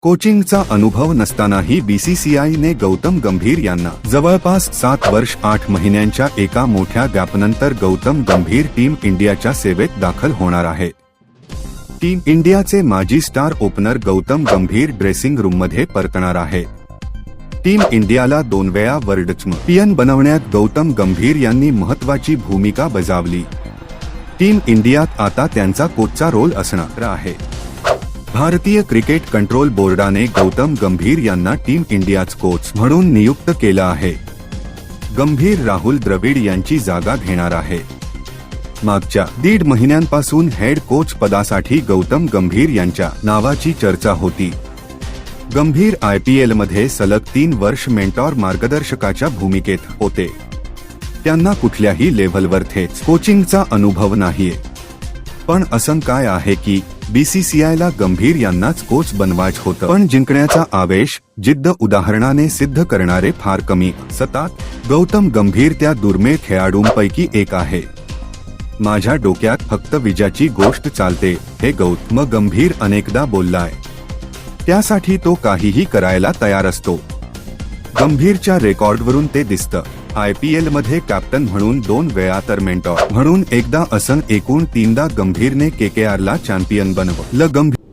कोचिंगचा अनुभव नसतानाही बीसीसीआयने गौतम गंभीर यांना जवळपास 7 वर्ष 8 महिन्यांच्या एका मोठ्या गॅपनंतर गौतम गंभीर टीम इंडियाच्या सेवेत दाखल होणार आहे। टीम इंडियाचे माजी स्टार ओपनर गौतम गंभीर ड्रेसिंग रूममध्ये परतणार आहे। टीम इंडियाला 2 वेळा वर्ल्ड चॅम्पियन बनवण्यात गौतम गंभीर यांनी महत्त्वाची भूमिका बजावली। टीम इंडियात आता त्यांचा कोचचा रोल असणार आहे। भारतीय क्रिकेट कंट्रोल बोर्डाने गौतम गंभीर यांना टीम इंडियाच कोच म्हणून नियुक्त केलं आहे। गंभीर राहुल द्रविड यांची जागा घेणार आहे। मागच्या 1.5 महिन्यांपासून हेड कोच पदासाठी गौतम गंभीर यांच्या नावाची चर्चा होती। गंभीर IPL मध्ये सलग 3 वर्ष मेंटॉर मार्गदर्शकाच्या भूमिकेत होते। त्यांना कुठल्याही लेव्हलवर थेट कोचिंगचा अनुभव नाहीये। पण असं काय आहे की बीसीसीआयला गंभीर यांनाच कोच बनवायचं होतं, पण जिंकण्याचा आवेश, जिद्द उदाहरणाने सिद्ध करणारे फार कमी असतात। गौतम गंभीर त्या दुर्मिळ खेळाडूंपैकी एक आहे। माझ्या डोक्यात फक्त विजयाची गोष्ट चालते, हे गौतम गंभीर अनेकदा बोललाय। त्यासाठी तो काहीही करायला तयार असतो। गंभीरच्या रेकॉर्डवरून ते दिसतं। IPL मध्ये कॅप्टन म्हणून 2 वेळा तर मेंटॉर म्हणून एकदा, असं एकूण 3दा गंभीरने KKRला चॅम्पियन बनवलं। गंभीर